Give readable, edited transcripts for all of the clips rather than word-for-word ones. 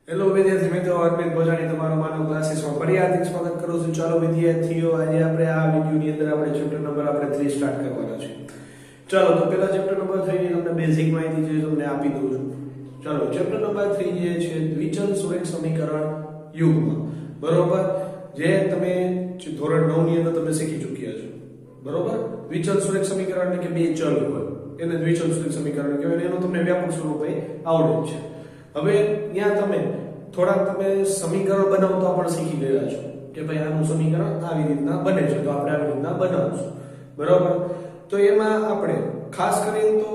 Hello વિદ્યાર્થી મિત્રો, અરવિંદ ભોજાણી તમારો માનવ ક્લાસીસમાં ફરી હાર્દિક સ્વાગત કરું છું. ચાલો વિદ્યાર્થીઓ, આજે આપણે આ વિડિયોની અંદર આપણે ચેપ્ટર નંબર 3 સ્ટાર્ટ કરવાના છે. ચાલો તો પહેલા ચેપ્ટર નંબર 3 ની તમને બેઝિક માહિતી જે તમને આપી દઉં છું. ચાલો ચેપ્ટર નંબર 3 જે છે દ્વિચલ સુરેખ સમીકરણ યુગમાં, બરોબર, જે તમે ધોરણ 9 ની અંદર તમે શીખી ચૂક્યા છો. બરોબર, દ્વિચલ સુરેખ સમીકરણ એટલે કે બે ચલ હોય એને દ્વિચલ સુરેખ સમીકરણ કહેવાય. એનું તમને વ્યાપક સ્વરૂપે આવડે છે. હવે ત્યાં તમે સમીકરણ બનાવતા પણ શીખી ગયા છો કે ભાઈ આનું સમીકરણ આવી રીતના બને છે, તો આપણે આવી રીતના બનાવશું. બરાબર, તો એમાં આપણે ખાસ કરીને તો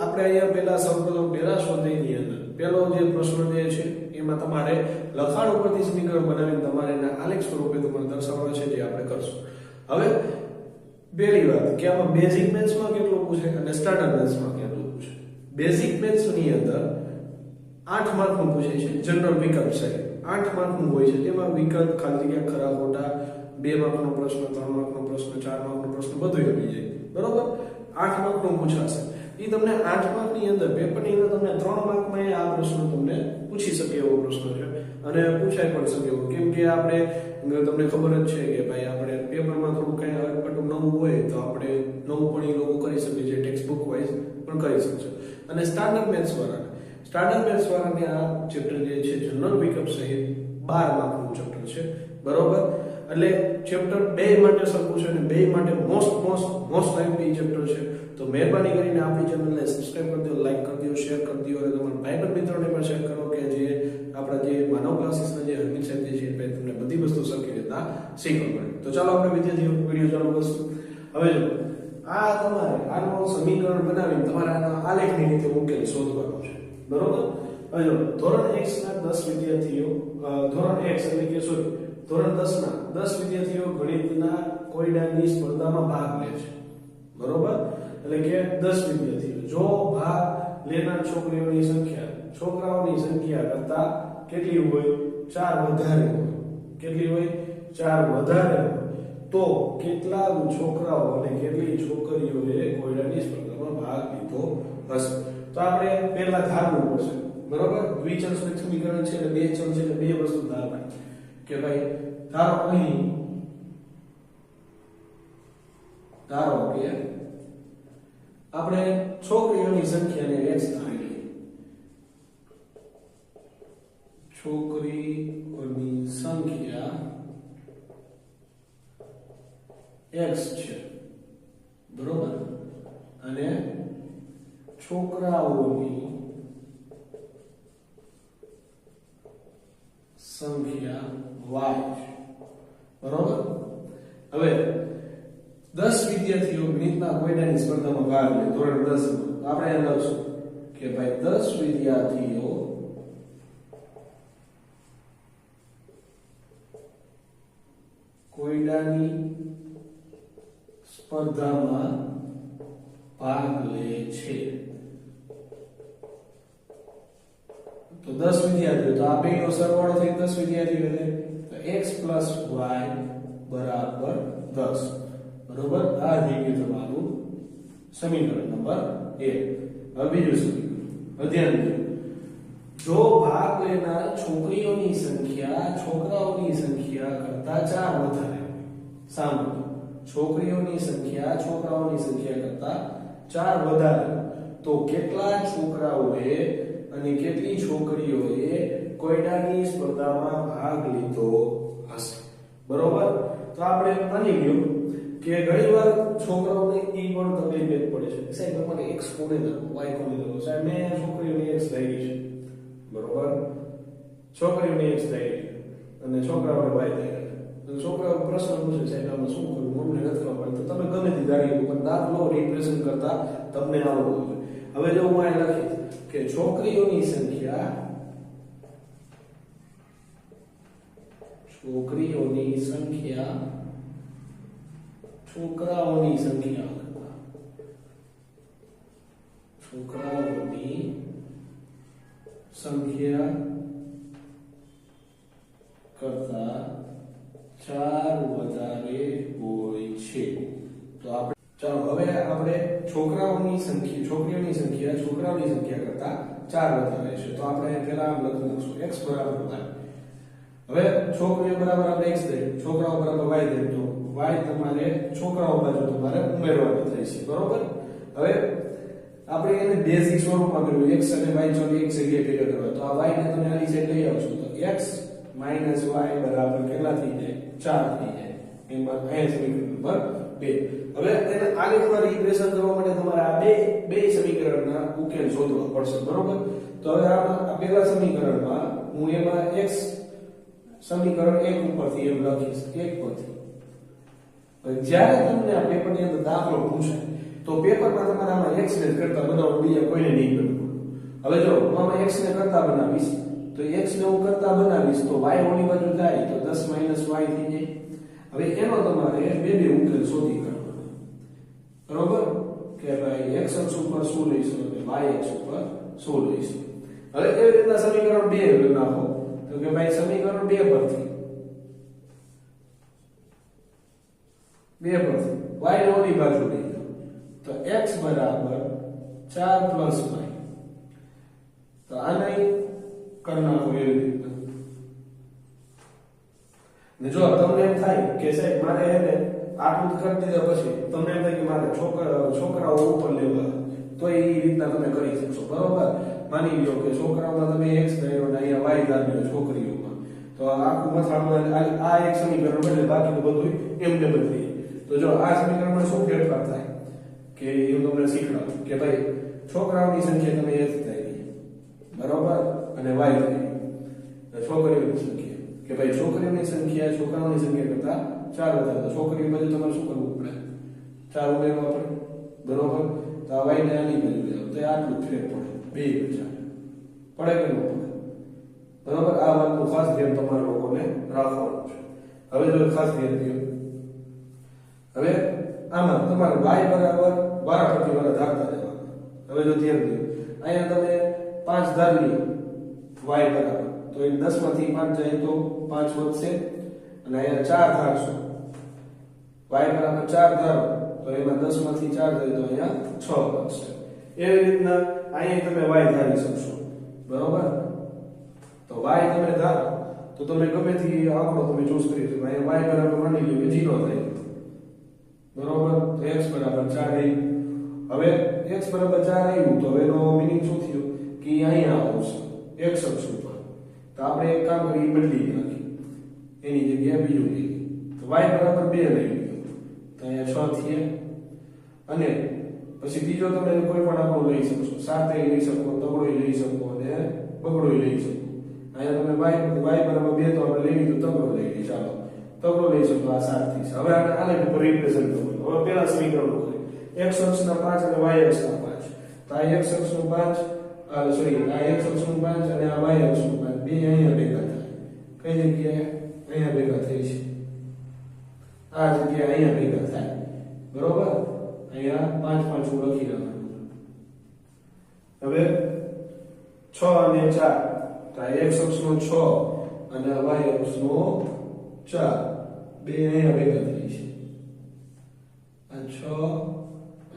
આપણે અહીંયા પહેલા સૌપ્રથમ પહેલા સ્વાધ્યાયની અંદર પહેલો જે પ્રશ્ન જે છે એમાં તમારે લખાણ ઉપરથી સમીકરણ બનાવીને તમારે એના આલેખ સ્વરૂપે તમારે દર્શાવવા છે, જે આપણે કરશું. હવે પહેલી વાત કે આમાં બેઝિક મેથ્સમાં કેટલું પૂછે અને સ્ટાન્ડર્ડ મેથ્સમાં કેટલું પૂછે. બેઝિક મેથ્સની અંદર 8 માર્કનું પૂછે છે. જનરલ વિકલ્પ છે 8 માર્કનું હોય છે. તેમાં વિકલ્પ, ખાલી જગ્યા, ખરા ખોટા, 2 માર્કનો પ્રશ્ન, 3 માર્કનો પ્રશ્ન, 4 માર્કનો પ્રશ્ન બધું આવી જાય. બરોબર, 8 માર્કનું પૂછાશે. એ તમને 8 માર્કની અંદર પેપરની અંદર તમને 3 માર્કમાં આ પ્રશ્ન તમને પૂછી શકે એવો પ્રશ્ન છે અને પૂછાઈ પણ શકે એવો. કેમ કે આપણે તમને ખબર જ છે કે ભાઈ આપણે પેપરમાં થોડું કઈ અટપટું નવું હોય તો આપણે નવું પણ એ લોકો કરી શકે છે, ટેક્સ્ટ બુક વાઇઝ પણ કરી શકશે. અને સ્ટાન્ડર્ડ મેથ્સ વાળાને આ ચેપ્ટર જે છે જનરલ વિકલ્પ સહિત 12 માર્કનું ચેપ્ટર છે. બરોબર, એટલે ચેપ્ટર 2 માટે સરખું છે અને 2 માટે મોસ્ટ લાઈકલી ચેપ્ટર છે. તો મહેરબાની કરીને આપણી ચેનલને સબસ્ક્રાઇબ કરી દો, લાઈક કરી દો, શેર કરી દો અને તમારા ભાઈબંધ મિત્રોને પણ શેર કરો કે જે આપણા જે માનવ ક્લાસીસના જે અરવિંદ સાહેબ છે એ તમને બધી વસ્તુ સરખી રીતના શીખવા મળે. તો ચાલો આપણે વિદ્યાર્થીઓ વિડિયો ચાલુ કરશું. હવે જો આ તમારે આનું સમીકરણ બનાવીને તમારે આના આલેખની રીતે ઉકેલ શોધવાનો છે. બરોબર, હવે જો ધોરણ x ના 10 વિદ્યાર્થીઓ ધોરણ x એટલે કે ધોરણ 10 ના 10 વિદ્યાર્થીઓ ગણિતના કોયડાની સ્પર્ધામાં ભાગ લે છે. બરોબર, એટલે કે 10 વિદ્યાર્થીઓ. જો ભાગ લેનાર છોકરાઓની સંખ્યા કરતા કેટલી હોય? 4 વધારે હોય. કેટલી હોય? 4 વધારે હોય તો કેટલા છોકરાઓ અને કેટલી છોકરીઓએ કોયડાની સ્પર્ધામાં ભાગ લીધો હશે? તો આપણે પહેલા ધારવું પડશે. બરોબર, દ્વિચલ સુરેખ સમીકરણ છે એટલે બે ચલ છે એટલે બે વસ્તુ ધારવાની કે ભાઈ ધારો કે આપણે છોકરીઓની સંખ્યાને x ધારી લઈએ. છોકરીઓની સંખ્યા x છે. બરોબર, અને છોકરાઓની સંખ્યા y છે. બરોબર, હવે 10 વિદ્યાર્થીઓ ગણિતના કોયડાની સ્પર્ધામાં ભાગ લે ધોરણ 10 માં. આપણે એ લખશું કે ભાઈ 10 વિદ્યાર્થીઓ કોયડાની સ્પર્ધામાં ભાગ લે છે. તો 10 વિદ્યાર્થીઓ, તો આ બેનો સરવાળો થઈ 10 વિદ્યાર્થીઓ એટલે તો x y બરાબર 10. બરોબર, આ થઈ ગયું તમારું સમીકરણ નંબર 1. હવે બીજું સમીકરણ ધ્યાન દો. જો ભાગ લેનાર છોકરીઓની સંખ્યા છોકરાઓની સંખ્યા કરતા 4 વધારે હોય. સાંભળો, છોકરીઓની સંખ્યા છોકરાઓની સંખ્યા કરતા 4 વધારે તો કેટલા છોકરાઓએ અને કેટલી છોકરીઓએ કોયડાની સ્પર્ધામાં ભાગ લીધો હશે? બરોબર, તો આપણે માની ગયું કે ઘણીવાર છોકરાઓને ઈ પણ તકલીફ પડે છે, સાહેબ તમારે x કોને દો, y કોને દો. સાહેબ મેં છોકરીઓની x ધારી છે. બરોબર, છોકરીઓની x ધારી અને છોકરાઓને y ધારી. અને છોકરાઓ પ્રશ્ન પૂછે, સાહેબ આમાં શું કરવું, મને નથી ખબર પડે. તો તમે ગમે તે ધારી પણ દાખલો રિપ્રેઝન્ટ કરતા તમને આવડવું જોઈએ. હવે જો હું અહીં લખીશ કે છોકરીઓની સંખ્યા છોકરાઓની સંખ્યા કરતા 4 વધારે હોય છે. તો આપણે ચાલો હવે આપણે છોકરાઓની સંખ્યા કરતા 4 વધારે છે. તો આપણે પહેલા આમ લખી નાખશું x બરાબર y. હવે છોકરીઓ બરાબર આપણે x દે, છોકરાઓ બરાબર y દે, તો y તમારે છોકરાઓ બાજુ તમારે ઉમેરવાનું થાય છે. બરોબર? હવે આપણે એને બેઝિક સ્વરૂપમાં કર્યું, x અને y ચોથી એક જગ્યાએ ભેગા કરવા. તો આ y ને તમે આની સાઈડ લઈ આવશો તો x y બરાબર કેટલા થઈ જાય? 4 થઈ જાય. એમાં અહીંયા સમીકરણ નંબર 2. હવે એને આગળમાં રિપ્રેઝન્ટ કરવા માટે તમારે આ બે સમીકરણના ઉકેલ શોધવા પડશે. બરોબર? તો હવે આ પહેલા સમીકરણમાં હું એમાં x સમીકરણ 1 ઉપરથી એમ લખીશ, 1 પરથી. જ્યારે તમને આ પેપરની અંદર દાખલો પૂછાય તો પેપરમાં તમારે આમાં x ને કરતા બનાવો, બીજા કોઈને નહીં કરવું. હવે જો હું આમાં x ને કરતા બનાવીશ તો x ને હું કરતા બનાવીશ તો y ઓલી બાજુ થાય તો 10 y થઈ જાય. હવે એનો તમારે બે ઉકેલ શોધી કાઢવાનો. બરોબર? કે ભાઈ x અક્ષ ઉપર શું લઈશું અને y અક્ષ ઉપર શું લઈશું. હવે એ રીતના સમીકરણ 2 નાખો તો કે ભાઈ સમીકરણ 2 પરથી y ને ઓલી બાજુ લઈ જાઓ તો x બરાબર 4 y. તો આને કરી નાખો એવી રીતના. ને જો તમને એમ થાય કે સાહેબ મારે એને આટલું કરી દીધા પછી તમને એમ થાય કે મારે છોકરાઓ ઉપર લેવા, તો એ રીતના તમે કરી શકશો. બરોબર? માની લો કે છોકરાઓમાં તમે x ધાર્યો અને અહીંયા y ધાર્યો છોકરીઓમાં, તો આખું મથાળું આ એક સમીકરણ બદલે બાકીનું બધું એમને બદલી. તો જો આ સમીકરણમાં શું ફેરફાર થાય કે એવું તમને શીખવાડું કે ભાઈ છોકરાઓની સંખ્યા તમે x ધારી, બરોબર, અને y ધારી. છોકરીઓની સંખ્યા કે ભાઈ છોકરીઓની સંખ્યા છોકરાઓની સંખ્યા કરતા 4 વધારે, તો છોકરીઓ બાજુ તમારે શું કરવું પડે? 4 ઉમેરવા પડે. બરોબર? તો આ y ને આની બાજુ લેવો તો આટલું ફેર પડે, 2 પડે કે ન પડે? બરોબર? આ વાતનું ખાસ ધ્યાન તમારે લોકોને રાખવાનું છે. હવે જો ખાસ ધ્યાન દો, હવે આમાં તમારે y બરાબર વારાફરતી વાળા ધારતા રહેવાના. હવે જો ધ્યાન દો, અહીંયા તમે 5 ધાર લ્યો y બરાબર, તો એ 10 માંથી 5 જાય તો 5 વધશે, અને અહીંયા 4 ધારશો y બરાબર 4 ધારો તો એમાં 10 માંથી 4 જાય તો અહીંયા 6 વધશે. એવી રીતના અહીંયા તમે y ધારી શકશો. બરોબર? તો y તમે ધારો તો તમે ગમે તે આંકડો તમે ચૂઝ કરી શકો. અહીંયા y બરાબર માની લો કે 0 થાય. બરોબર? તો x બરાબર 4 આવ્યું. હવે x બરાબર 4 આવ્યું તો એનો મીનિંગ શું થયો કે અહીંયા આવશે x અક્ષ ઉપર. તો આપણે એક કામ કરી બદલી નાખી, એની જગ્યાએ બીજું લઈ. તો y બરાબર 2 લઈ લીધો તો અહીંયા 6 થયા. અને પછી બીજો તમે કોઈ પણ આંકડો લઈ શકશો, 7 લઈ શકો, તગડો લઈ શકો અને બગડો લઈ શકો. અહીંયા તમે y બરાબર 2 તો આપણે લઈ લીધું, તગડો લઈ લઈએ. ચાલો તગડો લઈ શકો, આ 7 થી. હવે આને આલેખ ઉપર રિપ્રેઝન્ટ કરવું. હવે પહેલા સમીકરણ કરીએ, x અક્ષના 5 અને y અક્ષના 5. તો આ x અક્ષનું 5 આ x અક્ષનું 5 અને આ y અક્ષનું 5 બે અહીંયા ભેગા થાય. કઈ જગ્યાએ? અહીંયા ભેગા થઈ છે. આ જગ્યાએ અહીંયા ભેગા થાય. બરોબર? અહીંયા 5 5 હું લખી નાખું. હવે 6 અને 4, તો આ x અક્ષનો 6 અને y અક્ષનો 4 બે અહીંયા ભેગા થઈ છે. આ 6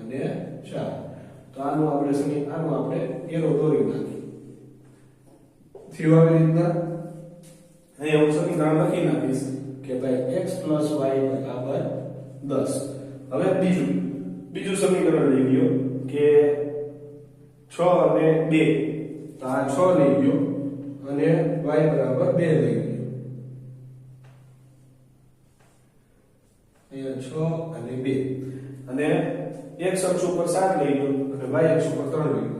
અને 4. તો આનું આપણે એરો દોરી નાખી. થયું આવી રીતના. અહીંયા હું સમીકરણ લખી નાખીશ કે ભાઈ x y બરાબર 10. હવે બીજું સમીકરણ લઈ લ્યો કે 6 અને 2. તો આ 6 લઈ લ્યો અને y બરાબર 2 લઈ લ્યો. અહીંયા 6 અને 2. અને x અક્ષ ઉપર 7 લઈ લો અને y અક્ષ ઉપર 3 લઈ લો.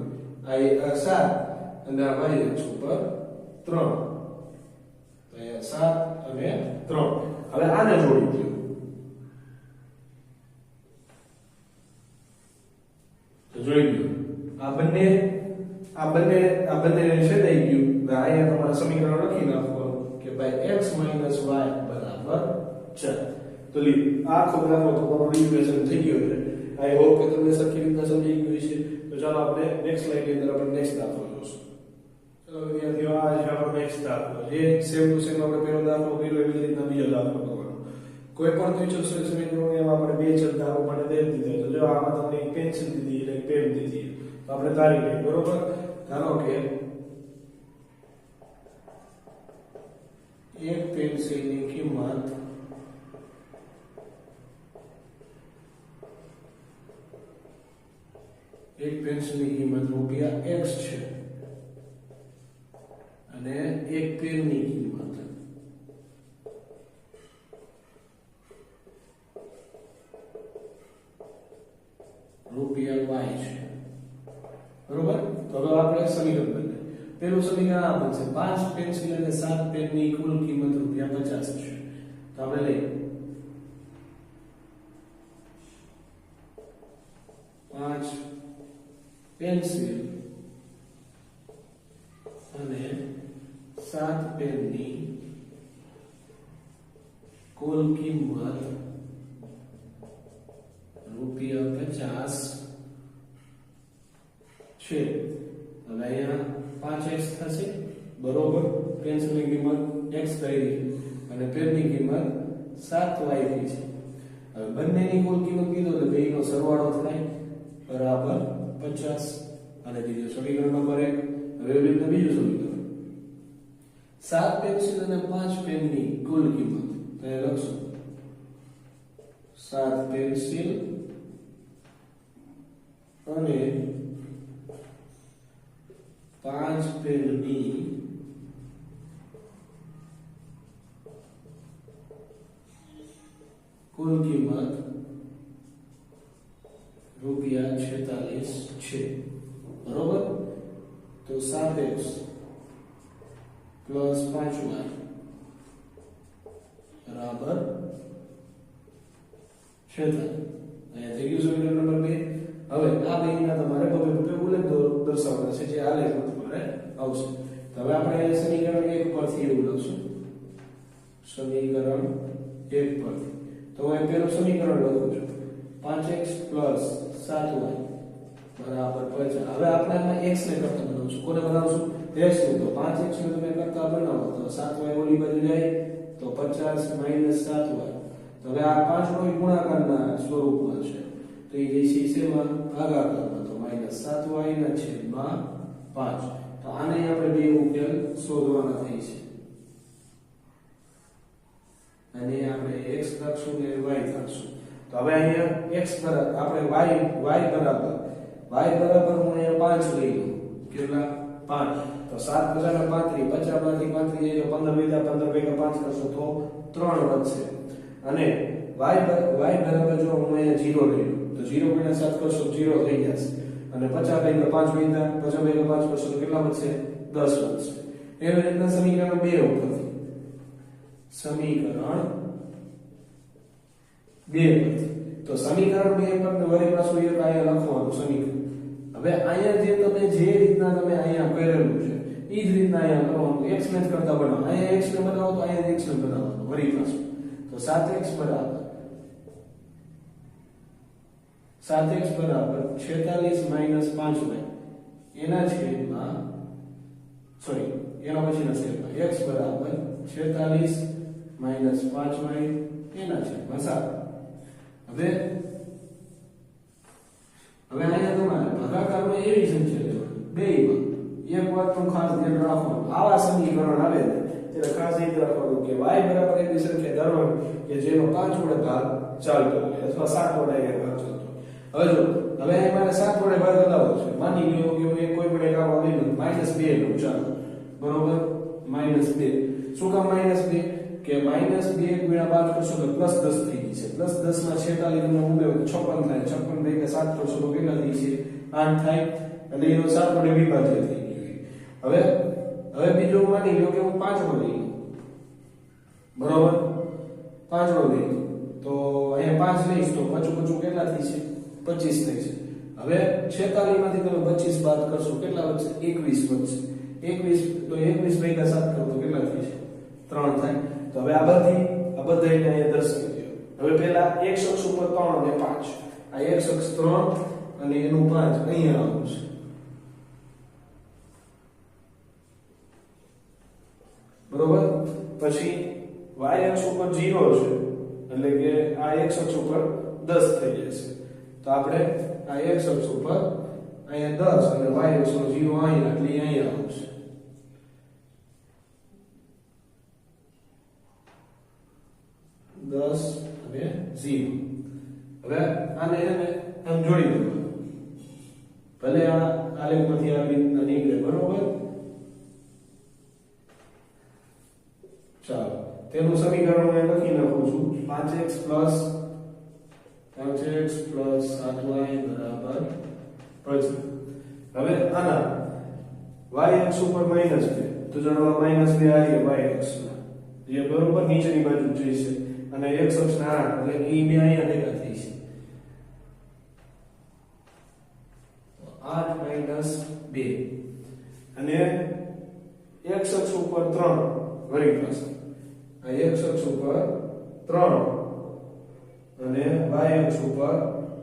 આ 7 અને આ y અક્ષ ઉપર 3. તો અહીંયા 7 અને 3. હવે આને જોડી દો. તો જોઈ લો, આ બંને છેદાઈ ગયું. અહીંયા તમારે સમીકરણ લખી નાખવાનું કે ભાઈ x y બરાબર 4. તો લી આખો દાખલો તમારો રિવિઝન થઈ ગયો છે. આઈ હોપ કે તમને સરખી રીતના સમજી ગયું છે. તો ચાલો આપણે નેક્સ્ટ સ્લાઇડ ની અંદર આપણે નેક્સ્ટ દાખલો જોઈશું. ચલો વિદ્યાર્થીઓ, આ છે આપણો નેક્સ્ટ દાખલો. જે સેમ ટુ સેમ આપણે પહેલો દાખલો કર્યો એવી રીતના બીજો દાખલો કરવાનો. કોઈ પણ દ્વિચલ સમીકરણ એમાં આપણે બે ચલ ધારો માટે દે દીધા તો જો આમાં તમને એક પેન્સિલ દીધી એટલે પેન દીધી તો આપણે ધારી લઈએ બરોબર ધારો કે એક પેન્સિલની કિંમત એક પેન્સિલની કિંમત રૂપિયા x છે અને એક પેનની કિંમત રૂપિયા y છે બરોબર તો હવે આપણે સમીકરણ બદલે પેલું સમીકરણ આ બનશે 5 પેન્સિલ અને 7 પેનની કુલ કિંમત રૂપિયા 50 છે તો આપણે લઈએ 5 પેન્સિલ અને 7 પેનની કુલ કિંમત રૂપિયા 50 છે હવે અહીંયા 5x થશે બરોબર પેન્સિલની કિંમત x થઈ અને પેનની કિંમત 7y થઈ છે હવે બંનેની કુલ કિંમત કીધું એટલે બેયનો સરવાળો થાય બરાબર 50 અને બીજું સમીકરણ નંબર 1 હવે એવી રીતના બીજું સમીકરણ 7 પેન્સિલ અને 5 પેનની કુલ કિંમત તો એ લખશું 7 પેન્સિલ અને 5 પેનની કુલ કિંમત રૂપિયા 46 છે બરોબર તો 7x પ્લસ 5y બરાબર 46 અહીંયા થઈ ગયું સમીકરણ નંબર 2 હવે આ બેયના તમારે બબે ઉલ્લેખ દર્શાવવાનો છે જે આલેખમાં તમારે આવશે તો હવે આપણે સમીકરણ 1 પરથી એવું લખશું સમીકરણ 1 પરથી તો હું પેલું સમીકરણ લખું છું 5x 7y બરાબર 50 હવે આપણે આમાં x ને કરતા બનાવશું કોને બનાવશું x ને તો 5x ને તમે કરતા બનાવો તો 7y ઓલી બાજુ જાય તો 50 - 7y તો હવે આ 5 નો ગુણાકારના સ્વરૂપમાં છે તો એ જે છે શેમાં ભાગાકારમાં તો -7y ના છેદમાં 5 તો આને આપણે બે ઉકેલ શોધવાના થઈ છે અને આપણે x લખશું ને y લખશું તો હવે અહીંયા x બરાબર આપણે y બરાબર હું અહીંયા 5 લઈ લઉં કેટલા 5 તો 7 × 35 50 માંથી 35 જાય 15 વેદા 15 ભેગા 5 કરશો તો 3 વધશે અને y બરાબર જો હું અહીંયા 0 લઈ લઉં તો 0 × 7 કરશો 0 થઈ જશે અને 50 ભેગા 5 વેદા 50 ભેગા 5 કરશો તો કેટલા વધશે 10 વધશે એવી રીતના સમીકરણ 2 ઉપરથી સમીકરણ 2 તો સમીકરણ 2 પર વળી પાછું એક અહીંયા લખવાનું સમીકરણ હવે અહીંયા જે તમે જે રીતના તમે અહીંયા કરેલું છે એ જ રીતના અહીંયા કરવાનું x ને જ કરતા બનાવો અહીંયા x ને બનાવો તો અહીંયા x ને બનાવવાનું વળી પાછું તો 7x બરાબર 46 - 5y એના છેદમાં સોરી એના પછીના છેદમાં x બરાબર 46 - 5y એના છેદમાં 7 હવે અહીંયા તમારે ભાગાકારમાં એવી સંખ્યા લેવાની બેયમાં એક વાત તો ખાસ ધ્યાન રાખવાનું આવા સમીકરણ આવે ત્યારે ખાસ એ રાખવાનું કે y બરાબર એવી સંખ્યા ધરવાની કે જેનો 5 વડે ભાગ ચાલતો હોય અથવા 7 વડે ભાગ ચાલતો હવે જો હવે અહીં મારે 7 વડે ભાગ કરાવવો છે માની લ્યો કે હું એક કોઈ પણ એક આવો લઈ લઉં -2 લઉં ચાલો બરોબર -2 શું કામ -2 કે -2 × 5 કરશો તો +10 થઈ જશે +10 માં 46 તમને ઉમેરો 56 થાય 56 ભેગા 7 કરશો તો કેટલા થઈ છે 8 થાય અને એનો 7 વડે વિભાજ્ય થઈ ગયું હવે બીજો માની લો કે હું 5 નો લઈ લઉં બરોબર 5 નો લઈ લઉં તો અહીંયા 5 લઈશ તો પચું કેટલા થઈ છે 25 થઈ છે હવે 46 માંથી તમે 25 બાદ કરશો કેટલા વધશે 21 વધશે 21 તો 21 ભેગા 7 કરો તો કેટલા થઈ છે 3 થાય તો હવે આ બધાને અહીંયા દર્શાવી દો હવે પહેલા x અક્ષ ઉપર 3 અને 5 આ x અક્ષ 3 અને એનું 5 અહીંયા આવશે બરોબર પછી y અક્ષ ઉપર 0 છે એટલે કે આ x અક્ષ ઉપર 10 થઈ જશે. તો આપણે આ x અક્ષ ઉપર અહીંયા 10 અને y અક્ષનો 0 અહીંયા એટલે અહીંયા આવશે. દસ અને 0. હવે આને આમ જોડી દો. ભલે આ આલેખમાંથી આવી રીતના નીકળે, બરોબર? ચાલો તેનું સમીકરણ હું લખી નાખું છું. 5x 7y બરાબર 5. હવે આના y અક્ષ ઉપર માઈનસ 2, તો જાણો માઈનસ 2 આ y અક્ષ જે બરોબર નીચેની બાજુ જશે અને x અક્ષના 8 એટલે કે બે અહીંયા ભેગા થઈ છે. 8 માઈનસ 2 અને x અક્ષ ઉપર 3 વળી પાસે આ x અક્ષ ઉપર 3 અને y અક્ષ ઉપર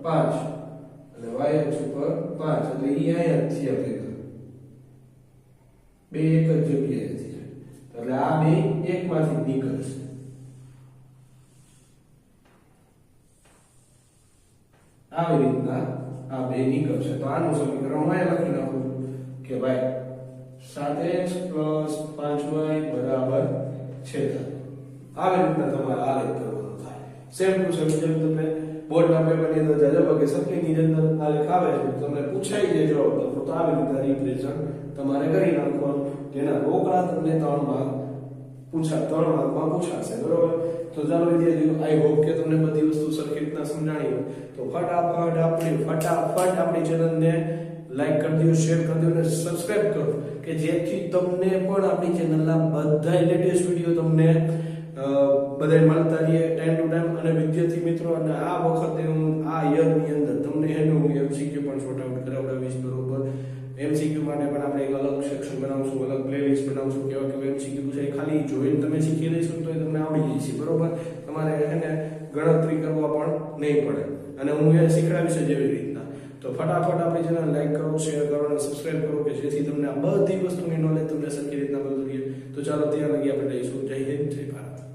5 અને y અક્ષ ઉપર 5 એટલે ઈ અહીંયા થયા ભેગા બે એક જ જગ્યાએ થયા એટલે આ બે એકમાંથી નીકળશે. આવી રીતના આ બે નીકળશે. તો આનું સમીકરણ હું અહીંયા લખી નાખું કે ભાઈ 7x 5y બરાબર 6. આવી રીતના તમારે આલેખ કરવાનો થાય. સેમ ટુ સેમ જેમ તમે બોર્ડના પેપરની અંદર જાજો કે સર્કિટની અંદર આલેખ આવે છે તમને પૂછાઈ જાય જવાબ તો આવી રીતના રિપ્રેઝન્ટ તમારે કરી નાખવાનું. જેના રોકડા તમને 3 માર્કમાં પૂછાશે, બરોબર? તો ચાલો વિદ્યાર્થીઓ, આઈ હોપ કે તમને બધી વસ્તુ સરખી રીતના સમજાણી હોય. તો ફટાફટ આપણી ચેનલને લાઈક કરી દો, શેર કરી દો અને સબસ્ક્રાઇબ કરો કે જેથી તમને પણ આપણી ચેનલના બધા લેટેસ્ટ વિડિયો તમને બધાય મળતા રહે ટાઈમ ટુ ટાઈમ. અને વિદ્યાર્થી મિત્રો, અને આ વખતે હું આ યરની અંદર તમને એનું MCQ પણ શોર્ટ આઉટ કરાવડાવીશ, બરોબર? MCQ માટે પણ આપણે એક અલગ સેક્શન બનાવશું, અલગ પ્લેલિસ્ટ બનાવશું. કેવા MCQ છે ખાલી જોઈને તમે શીખી લઈશું તો તમને આવડી જશે, બરોબર? તમારે એને ગણતરી કરવા પણ નહીં પડે અને હું એ શીખડાવીશ જેવી રીતના. તો ફટાફટ આપણી ચેનલ લાઈક કરો, શેર કરો અને સબસ્ક્રાઇબ કરો કે જેથી તમને આ બધી વસ્તુની નોલેજ તમને સરખી રીતના મળતી રહે. તો ચાલો ત્યાં લગી આપણે રહીશું. જય હિન્દ, જય ભારત.